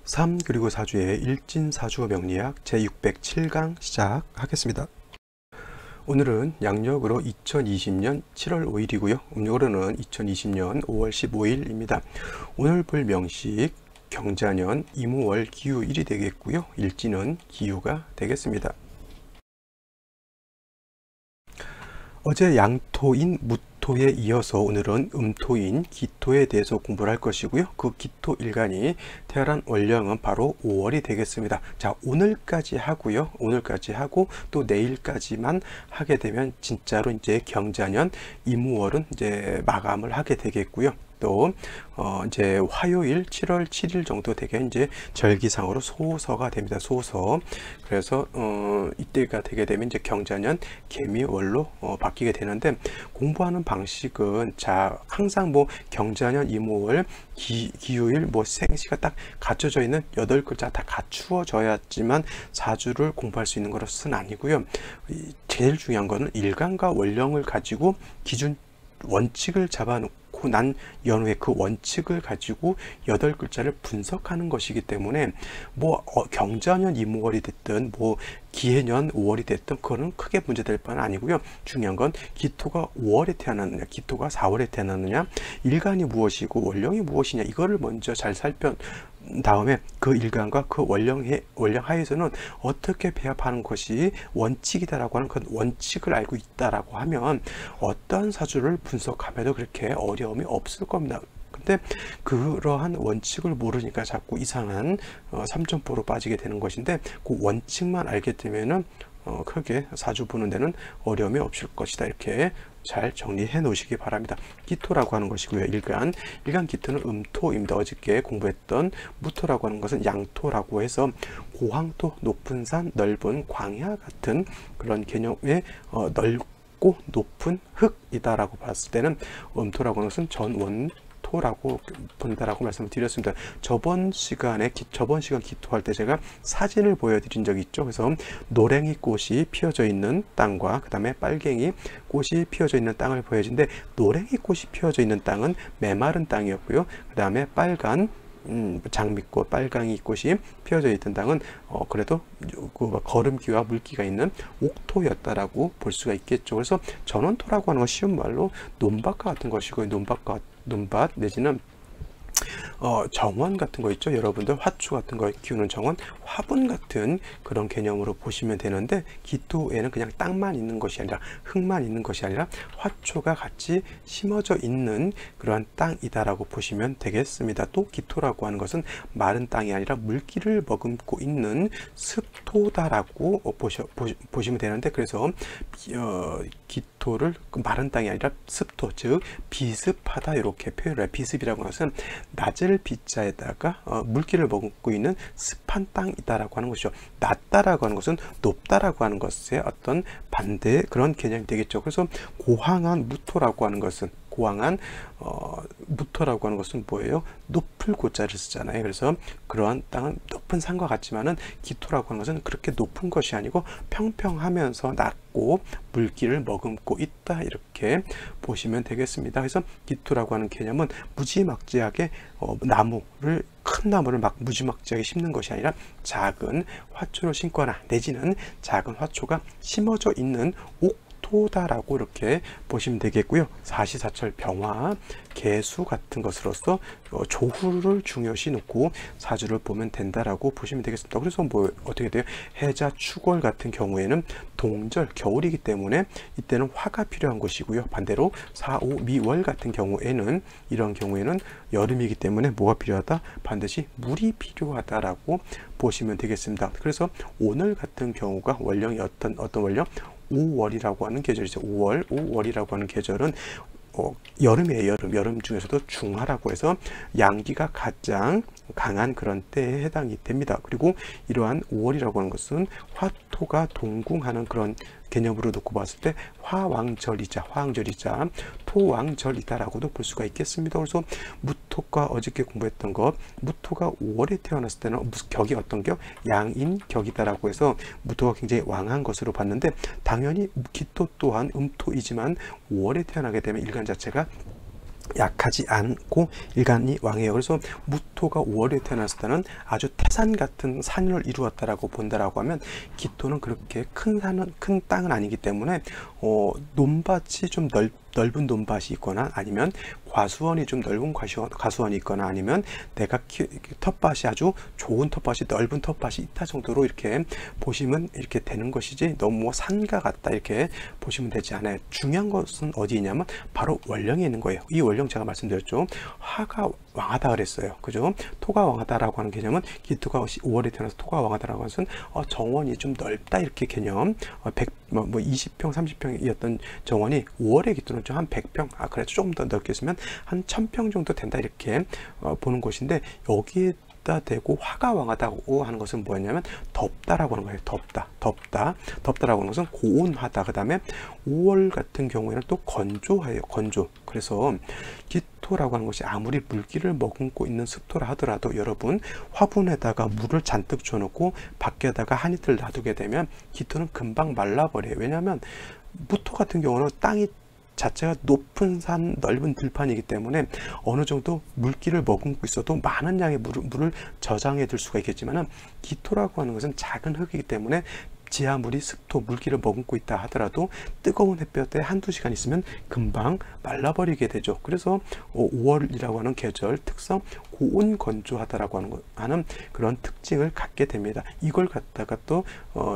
3 그리고 4주의 일진사주 명리학 제607강 시작하겠습니다. 오늘은 양력으로 2020년 7월 5일이고요. 음력으로는 2020년 5월 15일입니다. 오늘 볼 명식 경자년 이무월 기후일이 되겠고요. 일진은 기후가 되겠습니다. 어제 양토인 무토에 이어서 오늘은 음토인 기토에 대해서 공부를 할 것이고요. 그 기토 일간이 태어난 월령은 바로 5월이 되겠습니다. 자, 오늘까지 하고요. 오늘까지 하고 또 내일까지만 하게 되면 진짜로 이제 경자년 이무월은 이제 마감을 하게 되겠고요. 또 이제 화요일 7월 7일 정도 되게 이제 절기상으로 소서가 됩니다. 소서. 그래서 이때가 되게 되면 이제 경자년 개미월로 바뀌게 되는데, 공부하는 방식은 자 항상 뭐 경자년 이무월 기후일 뭐 생시가 딱 갖춰져 있는 8글자 다 갖추어져야지만 사주를 공부할 수 있는 것은 아니고요. 제일 중요한 거는 일간과 월령을 가지고 기준 원칙을 잡아놓고 난 연후에 그 원칙을 가지고 8글자를 분석하는 것이기 때문에 뭐 경자년 이무월이 됐든 뭐 기해년 5월이 됐든 그거는 크게 문제될 바는 아니고요. 중요한 건 기토가 5월에 태어났느냐, 기토가 4월에 태어났느냐, 일간이 무엇이고 원령이 무엇이냐, 이거를 먼저 잘 살펴 다음에 그 일간과 그 원령 하에서는 어떻게 배합하는 것이 원칙이다라고 하는 그 원칙을 알고 있다라고 하면 어떠한 사주를 분석하면도 그렇게 어려움이 없을 겁니다. 근데 그러한 원칙을 모르니까 자꾸 이상한 삼천포로 빠지게 되는 것인데, 그 원칙만 알게 되면은 크게 사주 보는 데는 어려움이 없을 것이다. 이렇게 잘 정리해 놓으시기 바랍니다. 기토라고 하는 것이고요. 일간 기토는 음토입니다. 어저께 공부했던 무토라고 하는 것은 양토라고 해서 고황토, 높은 산, 넓은 광야 같은 그런 개념의 넓고 높은 흙이다라고 봤을 때는 음토라고 하는 것은 전원토라고 본다라고 말씀을 드렸습니다. 저번 시간 기토할 때 제가 사진을 보여드린 적이 있죠. 그래서 노랭이 꽃이 피어져 있는 땅과 그 다음에 빨갱이 꽃이 피어져 있는 땅을 보여주는데, 노랭이 꽃이 피어져 있는 땅은 메마른 땅이었고요. 그 다음에 빨간 장미꽃, 빨강이 꽃이 피어져 있던 땅은 그래도 그 거름기와 물기가 있는 옥토였다라고 볼 수가 있겠죠. 그래서 전원토라고 하는 건 쉬운 말로 논밭과 같은 것이고, 논밭 내지는 정원 같은 거 있죠. 여러분들 화초 같은 거 키우는 정원, 화분 같은 그런 개념으로 보시면 되는데, 기토에는 그냥 땅만 있는 것이 아니라 흙만 있는 것이 아니라 화초가 같이 심어져 있는 그러한 땅이다라고 보시면 되겠습니다. 또 기토라고 하는 것은 마른 땅이 아니라 물기를 머금고 있는 습토다라고 보시면 되는데, 그래서 기토를 마른 땅이 아니라 습토, 즉 비습하다 이렇게 표현을 해요. 비습이라고 하는 것은 낮을 비자에다가 물기를 머금고 있는 습한 땅이다라고 하는 것이죠. 낮다라고 하는 것은 높다라고 하는 것의 어떤 반대의 그런 개념이 되겠죠. 그래서 고황한 무토라고 하는 것은 무토라고 하는 것은 뭐예요? 높을 고자를 쓰잖아요. 그래서 그러한 땅은 높은 산과 같지만은 기토라고 하는 것은 그렇게 높은 것이 아니고 평평하면서 낮고 물기를 머금고 있다, 이렇게 보시면 되겠습니다. 그래서 기토라고 하는 개념은 무지막지하게 큰 나무를 막 무지막지하게 심는 것이 아니라 작은 화초를 심거나 내지는 작은 화초가 심어져 있는 옥토다라고 이렇게 보시면 되겠고요. 사시사철 병화, 개수 같은 것으로서 조후를 중요시 놓고 사주를 보면 된다라고 보시면 되겠습니다. 그래서 뭐 어떻게 돼요? 해자 축월 같은 경우에는 동절, 겨울이기 때문에 이때는 화가 필요한 것이고요. 반대로 사오 미월 같은 경우에는, 이런 경우에는 여름이기 때문에 뭐가 필요하다? 반드시 물이 필요하다라고 보시면 되겠습니다. 그래서 오늘 같은 경우가 월령이 어떤 월령? 5월이라고 하는 계절이죠. 5월이라고 하는 계절은 여름이에요. 여름 중에서도 중하라고 해서 양기가 가장 강한 그런 때에 해당이 됩니다. 그리고 이러한 5월이라고 하는 것은 화토가 동궁하는 그런 개념으로 놓고 봤을 때 화왕절이자 토왕절이다라고도 볼 수가 있겠습니다. 그래서 무토가 어저께 공부했던 것, 무토가 5월에 태어났을 때는 격이 어떤 격? 양인 격이다라고 해서 무토가 굉장히 왕한 것으로 봤는데, 당연히 기토 또한 음토이지만 5월에 태어나게 되면 일간 자체가 약하지 않고 일간이 왕이에요. 그래서 무토가 5월에 태어났을 때는 아주 태산 같은 산을 이루었다라고 본다라고 하면, 기토는 그렇게 큰 땅은 아니기 때문에 논밭이 좀 넓은 논밭이 있거나, 아니면 과수원이 좀 넓은 과수원이 있거나, 아니면 내가 텃밭이 아주 좋은 텃밭이, 넓은 텃밭이 있다 정도로 이렇게 보시면 이렇게 되는 것이지, 너무 산과 같다 이렇게 보시면 되지 않아요. 중요한 것은 어디 있냐면 바로 원령에 있는 거예요. 이 원령 제가 말씀드렸죠. 화가 왕하다 그랬어요. 그죠? 토가 왕하다라고 하는 개념은, 기토가 5월에 태어나서 토가 왕하다라고 하는 것은 정원이 좀 넓다 이렇게 개념. 20평 30평이었던 정원이 5월에 기토는 좀 한 100평, 그래도 조금 더 넓게 쓰면 한 1000평 정도 된다 이렇게 보는 것인데, 여기에 대고 화가 왕하다고 하는 것은 뭐였냐면 덥다라고 하는 거예요. 덥다라고 하는 것은 고온하다. 그 다음에 5월 같은 경우에는 또 건조해요. 건조. 그래서 기토라고 하는 것이 아무리 물기를 머금고 있는 습토라 하더라도, 여러분 화분에다가 물을 잔뜩 줘놓고 밖에다가 한 이틀 놔두게 되면 기토는 금방 말라버려요. 왜냐하면 무토 같은 경우는 땅이 자체가 높은 산, 넓은 들판이기 때문에 어느 정도 물기를 머금고 있어도 많은 양의 물을 저장해 둘 수가 있겠지만은, 기토라고 하는 것은 작은 흙이기 때문에 지하물이 습토, 물기를 머금고 있다 하더라도 뜨거운 햇볕에 한두 시간 있으면 금방 말라버리게 되죠. 그래서 5월이라고 하는 계절 특성, 고온 건조하다라고 하는 그런 특징을 갖게 됩니다. 이걸 갖다가 또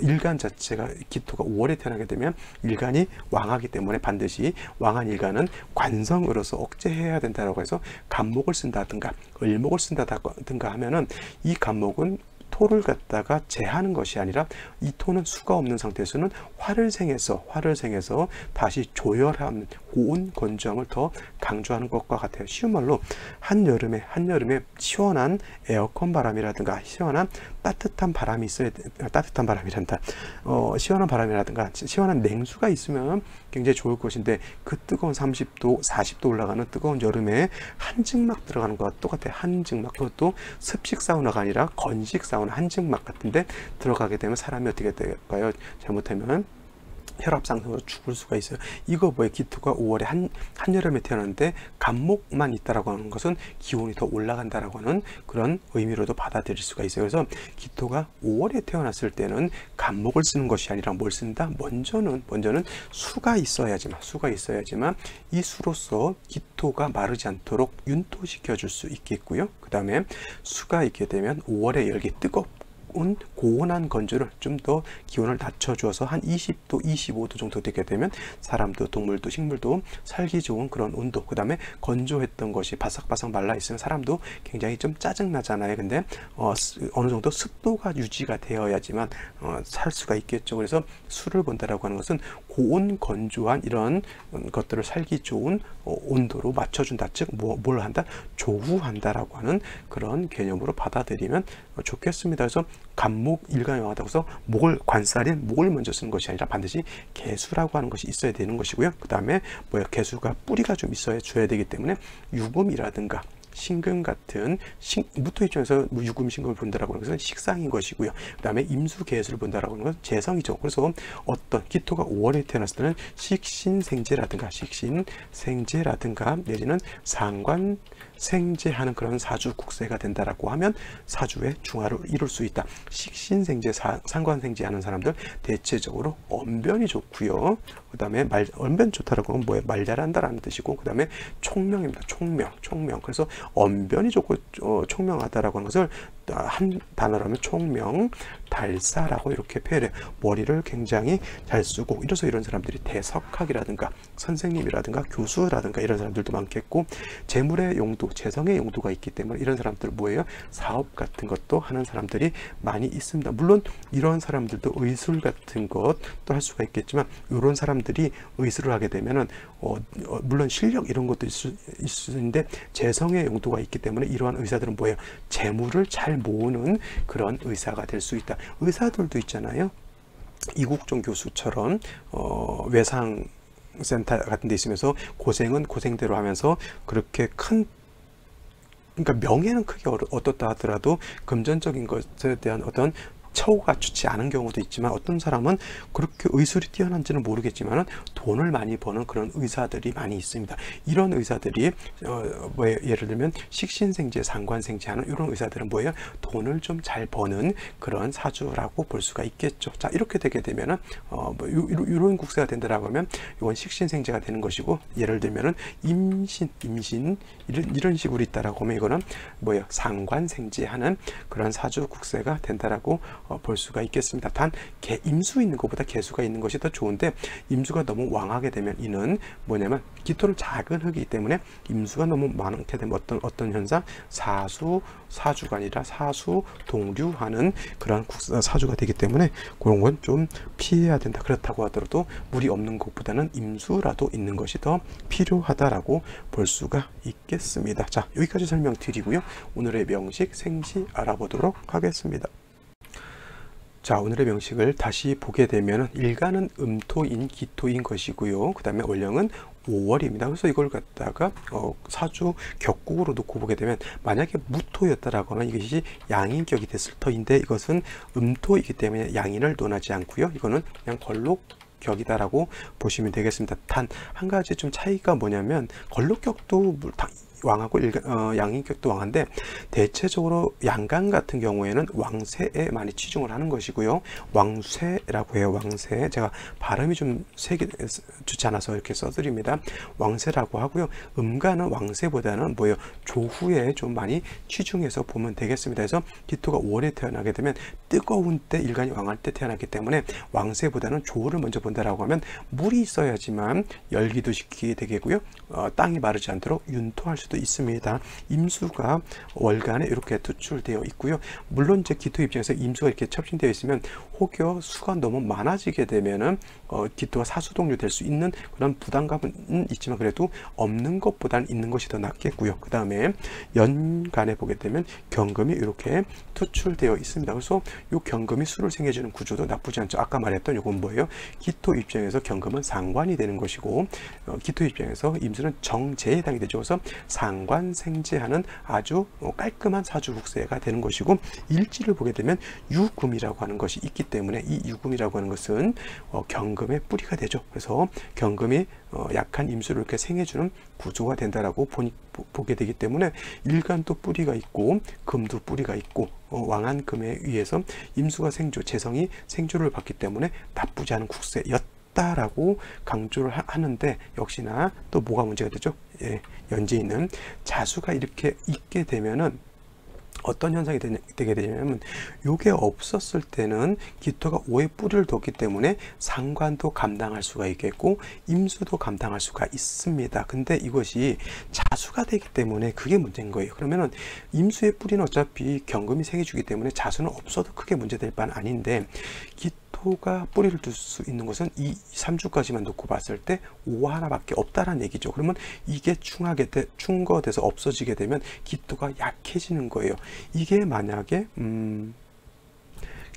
일간 자체가, 기토가 5월에 태어나게 되면 일간이 왕하기 때문에 반드시 왕한 일간은 관성으로서 억제해야 된다라고 해서 간목을 쓴다든가 을목을 쓴다든가 하면은, 이 간목은 토를 갖다가 제하는 것이 아니라, 이 토는 수가 없는 상태에서는 화를 생해서 다시 조열하는 고온 건조함을 더 강조하는 것과 같아요. 쉬운 말로 한여름에 시원한 에어컨 바람이라든가 시원한 따뜻한 바람이 있어야 따뜻한 바람이란다. 시원한 바람이라든가 시원한 냉수가 있으면 굉장히 좋을 것인데, 그 뜨거운 30도, 40도 올라가는 뜨거운 여름에 한증막 들어가는 것과 똑같아요. 한증막. 그것도 습식 사우나가 아니라 건식 사우나, 한증막 같은데 들어가게 되면 사람이 어떻게 될까요? 잘못하면 혈압 상승으로 죽을 수가 있어요. 이거 뭐예요? 기토가 5월에 한여름에 태어났는데 간목만 있다라고 하는 것은 기온이 더 올라간다라고 하는 그런 의미로도 받아들일 수가 있어요. 그래서 기토가 5월에 태어났을 때는 간목을 쓰는 것이 아니라 뭘 쓴다? 먼저는 수가 있어야지만 이 수로서 기토가 마르지 않도록 윤토시켜 줄 수 있겠고요. 그 다음에 수가 있게 되면 5월의 열기, 고온한 건조를 좀 더 기온을 낮춰주어서 한 20도, 25도 정도 되게 되면 사람도, 동물도, 식물도 살기 좋은 그런 온도. 그 다음에 건조했던 것이 바삭바삭 말라 있으면 사람도 굉장히 좀 짜증 나잖아요. 근데 어느 정도 습도가 유지가 되어야지만 살 수가 있겠죠. 그래서 수를 본다라고 하는 것은 고온 건조한 이런 것들을 살기 좋은 온도로 맞춰준다. 즉 뭘 한다? 조후한다라고 하는 그런 개념으로 받아들이면 좋겠습니다. 그래서 간목 일간영하다고 해서 관살인 목을 먼저 쓰는 것이 아니라 반드시 개수라고 하는 것이 있어야 되는 것이고요. 그 다음에 개수가 뿌리가 좀 있어야 줘야 되기 때문에 유금이라든가 신금 같은 무토 입장에서 유금 신금을 본다라고 하는 것은 식상인 것이고요. 그 다음에 임수 개수를 본다라고 하는 것은 재성이죠. 그래서 어떤 기토가 5월에 태어났을 때는 식신생재라든가 내지는 상관 생재하는 그런 사주 국세가 된다라고 하면 사주의 중화를 이룰 수 있다. 식신생재, 상관생재하는 사람들 대체적으로 언변이 좋고요. 그 다음에 언변 좋다라고 하면 뭐예요? 말 잘한다라는 뜻이고, 그 다음에 총명입니다. 총명. 그래서 언변이 좋고 총명하다라고 하는 것을 한 단어로 하면 총명, 달사라고 이렇게 표현해요. 머리를 굉장히 잘 쓰고, 이래서 이런 사람들이 대석학이라든가 선생님이라든가 교수라든가 이런 사람들도 많겠고, 재물의 용도, 재성의 용도가 있기 때문에 이런 사람들 뭐예요? 사업 같은 것도 하는 사람들이 많이 있습니다. 물론 이런 사람들도 의술 같은 것도 할 수가 있겠지만, 이런 사람들이 의술을 하게 되면은 물론 실력 이런 것도 있을 수 있는데 재성의 용도가 있기 때문에 이러한 의사들은 뭐예요? 재물을 잘 모으는 그런 의사가 될 수 있다. 의사들도 있잖아요. 이국종 교수처럼 외상센터 같은 데 있으면서 고생은 고생대로 하면서 그렇게 그러니까 명예는 크게 얻었다 하더라도 금전적인 것에 대한 어떤 처우가 좋지 않은 경우도 있지만, 어떤 사람은 그렇게 의술이 뛰어난지는 모르겠지만 돈을 많이 버는 그런 의사들이 많이 있습니다. 이런 의사들이 뭐 예를 들면 식신생재, 상관생재하는 이런 의사들은 뭐예요? 돈을 좀 잘 버는 그런 사주라고 볼 수가 있겠죠. 자, 이렇게 되게 되면은 뭐 이런 국세가 된다라고 하면 이건 식신생재가 되는 것이고, 예를 들면은 임신 이런 식으로 있다라고 하면 이거는 뭐예요? 상관생재하는 그런 사주 국세가 된다라고 볼 수가 있겠습니다. 단 임수 있는 것보다 개수가 있는 것이 더 좋은데, 임수가 너무 왕하게 되면 이는 뭐냐면 기토는 작은 흙이기 때문에 임수가 너무 많게 되면 어떤 현상? 사주가 아니라 사수 동류하는 그런 사주가 되기 때문에 그런 건 좀 피해야 된다. 그렇다고 하더라도 물이 없는 것보다는 임수라도 있는 것이 더 필요하다라고 볼 수가 있겠습니다. 자, 여기까지 설명드리고요. 오늘의 명식 생시 알아보도록 하겠습니다. 자, 오늘의 명식을 다시 보게 되면 일간은 음토인 기토인 것이고요. 그 다음에 월령은 5월입니다. 그래서 이걸 갖다가 사주 격국으로 놓고 보게 되면, 만약에 무토였다라고 하면 이것이 양인격이 됐을 터인데, 이것은 음토이기 때문에 양인을 논하지 않고요. 이거는 그냥 걸록격이다라고 보시면 되겠습니다. 단 한 가지 좀 차이가 뭐냐면, 걸록격도 왕하고 양인격도 왕한데, 대체적으로 양간 같은 경우에는 왕세에 많이 치중을 하는 것이고요. 왕쇠라고 해요. 왕쇠. 제가 발음이 좀 좋지 않아서 이렇게 써드립니다. 왕세라고 하고요. 음간은 왕세보다는 뭐예요? 조후에 좀 많이 치중해서 보면 되겠습니다. 그래서 기토가 5월에 태어나게 되면 뜨거운 때, 일간이 왕할 때 태어났기 때문에 왕세보다는 조후를 먼저 본다라고 하면, 물이 있어야지만 열기도 식히게 되겠고요. 땅이 마르지 않도록 윤토할 수도 있습니다. 임수가 월간에 이렇게 투출되어 있고요. 물론 이제 기토 입장에서 임수가 이렇게 첩신되어 있으면 혹여 수가 너무 많아지게 되면은 기토가 사수동류 될 수 있는 그런 부담감은 있지만, 그래도 없는 것보다는 있는 것이 더 낫겠고요. 그 다음에 연간에 보게 되면 경금이 이렇게 투출되어 있습니다. 그래서 이 경금이 수를 생겨주는 구조도 나쁘지 않죠. 아까 말했던 이건 뭐예요? 기토 입장에서 경금은 상관이 되는 것이고, 기토 입장에서 임수는 정제에 해당이 되죠. 그래서 상관생재하는 아주 깔끔한 사주국세가 되는 것이고, 일지를 보게 되면 유금이라고 하는 것이 있기 때문에, 이 유금이라고 하는 것은 경금의 뿌리가 되죠. 그래서 경금이 약한 임수를 이렇게 생해주는 구조가 된다라고 보게 되기 때문에, 일간도 뿌리가 있고 금도 뿌리가 있고, 왕한 금에 의해서 임수가 생조, 재성이 생조를 받기 때문에 나쁘지 않은 국세였다라고 강조를 하는데, 역시나 또 뭐가 문제가 되죠? 예, 연재 있는 자수가 이렇게 있게 되면은 어떤 현상이 되게 되냐면, 요게 없었을 때는 기토가 5의 뿌리를 뒀기 때문에 상관도 감당할 수가 있겠고 임수도 감당할 수가 있습니다. 근데 이것이 자수가 되기 때문에 그게 문제인 거예요. 그러면은 임수의 뿌리는 어차피 경금이 생겨주기 때문에 자수는 없어도 크게 문제될 바는 아닌데, 기토가 뿌리를 둘 수 있는 것은 이 3주까지만 놓고 봤을 때 5 하나밖에 없다라는 얘기죠. 그러면 이게 충거돼서 없어지게 되면 기토가 약해지는 거예요. 이게 만약에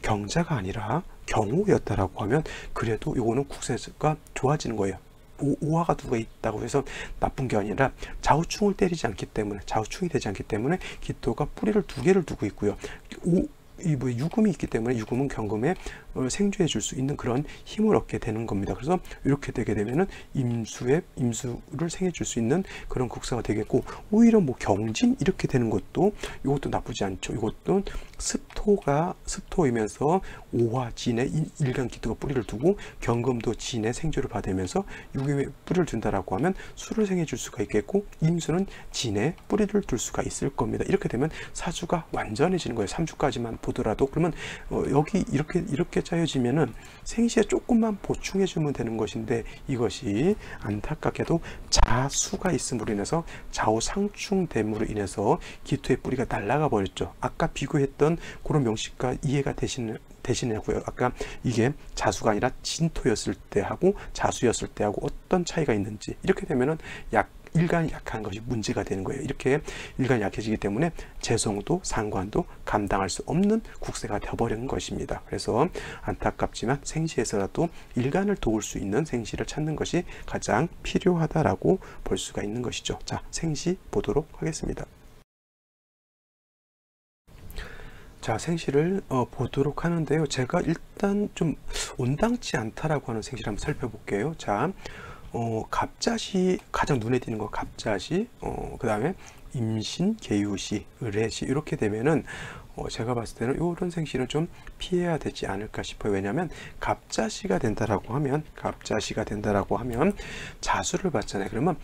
경자가 아니라 경호였다라고 하면, 그래도 이거는 국세가 좋아지는 거예요. 오화가 두가 있다고 해서 나쁜 게 아니라 좌우충을 때리지 않기 때문에, 좌우충이 되지 않기 때문에 기토가 뿌리를 2개를 두고 있고요. 유금이 있기 때문에 유금은 경금에 생주해 줄 수 있는 그런 힘을 얻게 되는 겁니다. 그래서 이렇게 되게 되면은 임수를 생해 줄 수 있는 그런 국사가 되겠고, 오히려 뭐 경진 이렇게 되는 것도 이것도 나쁘지 않죠. 이것도 습토이면서 오화 진에 일간 기토가 뿌리를 두고 경금도 진에 생주를 받으면서 유금에 뿌리를 둔다라고 하면 수를 생해 줄 수가 있겠고, 임수는 진에 뿌리를 둘 수가 있을 겁니다. 이렇게 되면 사주가 완전해지는 거예요. 3주까지만 보더라도. 그러면 여기 이렇게 짜여지면은 생시에 조금만 보충해 주면 되는 것인데, 이것이 안타깝게도 자수가 있음으로 인해서 좌우상충됨으로 인해서 기토의 뿌리가 날아가 버렸죠. 아까 비교했던 그런 명식과 이해가 되시냐고요. 아까 이게 자수가 아니라 진토였을 때하고 자수였을 때하고 어떤 차이가 있는지, 이렇게 되면은 일간이 약한 것이 문제가 되는 거예요. 이렇게 일간이 약해지기 때문에 재성도 상관도 감당할 수 없는 국세가 되어버리는 것입니다. 그래서 안타깝지만 생시에서라도 일간을 도울 수 있는 생시를 찾는 것이 가장 필요하다라고 볼 수가 있는 것이죠. 자, 생시 보도록 하겠습니다. 자, 자, 생시를 보도록 하는데요. 제가 일단 좀 온당치 않다라고 하는 생시를 한번 살펴볼게요. 자, 갑자시, 가장 눈에 띄는 거 갑자시, 그 다음에 임신, 계유시, 을해시 이렇게 되면은 제가 봤을 때는 이런 생시는 좀 피해야 되지 않을까 싶어요. 왜냐하면 갑자시가 된다라고 하면 자수를 받잖아요. 그러면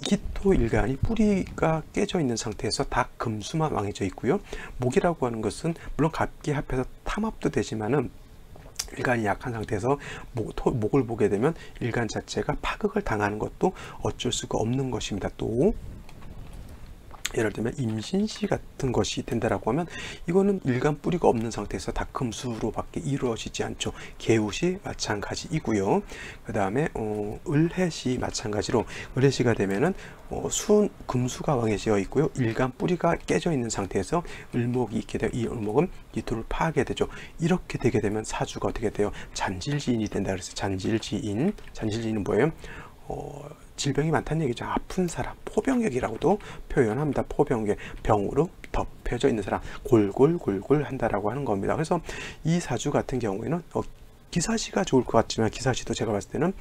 기토일간이 뿌리가 깨져 있는 상태에서 다 금수만 왕해져 있고요. 목이라고 하는 것은 물론 갑기 합해서 탐합도 되지만은 일간이 약한 상태에서 목을 보게 되면 일간 자체가 파극을 당하는 것도 어쩔 수가 없는 것입니다. 또 예를 들면 임신시 같은 것이 된다라고 하면 이거는 일간 뿌리가 없는 상태에서 다 금수로밖에 이루어지지 않죠. 계우시 마찬가지이고요. 그 다음에 을해시 마찬가지로 을해시가 되면은 금수가 왕해지어 있고요. 일간 뿌리가 깨져 있는 상태에서 을목이 있게 되어 이 을목은 기토를 파하게 되죠. 이렇게 되게 되면 사주가 어떻게 돼요? 잔질지인이 된다. 그래서 잔질지인은 뭐예요? 질병이 많다는 얘기죠. 아픈 사람, 포병역이라고도 표현합니다. 포병역, 병으로 덮여져 있는 사람, 골골골골 한다라고 하는 겁니다. 그래서 이 사주 같은 경우에는 기사시가 좋을 것 같지만 기사시도 제가 봤을 때는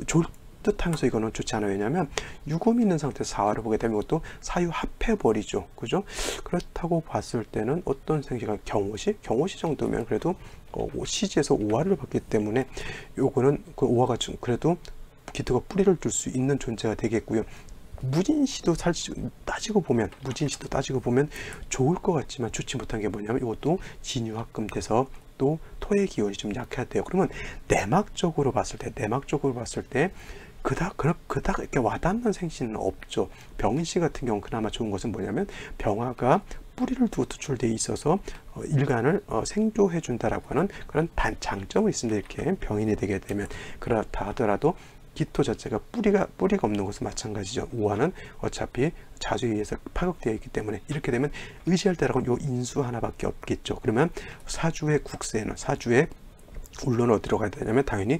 좋을 듯하면서 이거는 좋지 않아요. 왜냐하면 유금이 있는 상태에서 사화를 보게 되면 이것도 사유 합해버리죠. 그죠? 그렇다고 봤을 때는 어떤 생시가 경호시 정도면 그래도 시지에서 오화를 받기 때문에 요거는 그 오화가 좀 그래도 기토가 뿌리를 둘 수 있는 존재가 되겠고요. 무진시도 따지고 보면 좋을 것 같지만 좋지 못한 게 뭐냐면 이것도 진유합금 돼서 또 토의 기운이 좀 약해야 돼요. 그러면 내막적으로 봤을 때 그닥 이렇게 와닿는 생시는 없죠. 병인시 같은 경우 그나마 좋은 것은 뭐냐면 병화가 뿌리를 두고 투출되어 있어서 일간을 생조해 준다라고 하는 그런 장점이 있습니다. 이렇게 병인이 되게 되면 그렇다 하더라도 기토 자체가 뿌리가 없는 것은 마찬가지죠. 우화는 어차피 자주에 의해서 파극되어 있기 때문에 이렇게 되면 의지할 때라고는 요 인수 하나밖에 없겠죠. 그러면 사주의 울로는 어디로 가야 되냐면 당연히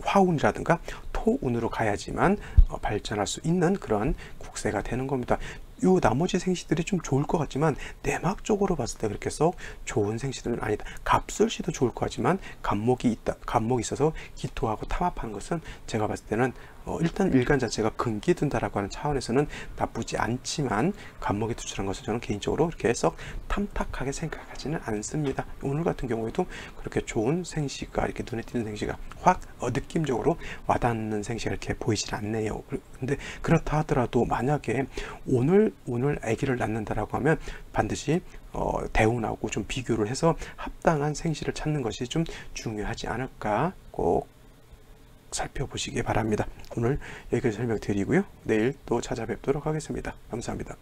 화운이라든가 토운으로 가야지만 발전할 수 있는 그런 국세가 되는 겁니다. 요 나머지 생시들이 좀 좋을 것 같지만 내막적으로 봤을 때 그렇게 썩 좋은 생시들은 아니다. 갑술시도 좋을 것 같지만 갑목이 있어서 기토하고 탐합하는 것은 제가 봤을 때는 일단 일간 자체가 근기 든다라고 하는 차원에서는 나쁘지 않지만 갑목이 투출한 것을 저는 개인적으로 이렇게 썩 탐탁하게 생각하지는 않습니다. 오늘 같은 경우에도 그렇게 좋은 생시가 이렇게 눈에 띄는 생시가 확 느낌적으로 와닿는 생시가 이렇게 보이질 않네요. 근데 그렇다 하더라도 만약에 오늘 아기를 낳는다라고 하면 반드시 대운하고 좀 비교를 해서 합당한 생시를 찾는 것이 좀 중요하지 않을까 꼭 살펴보시기 바랍니다. 오늘 여기까지 설명드리고요. 내일 또 찾아뵙도록 하겠습니다. 감사합니다.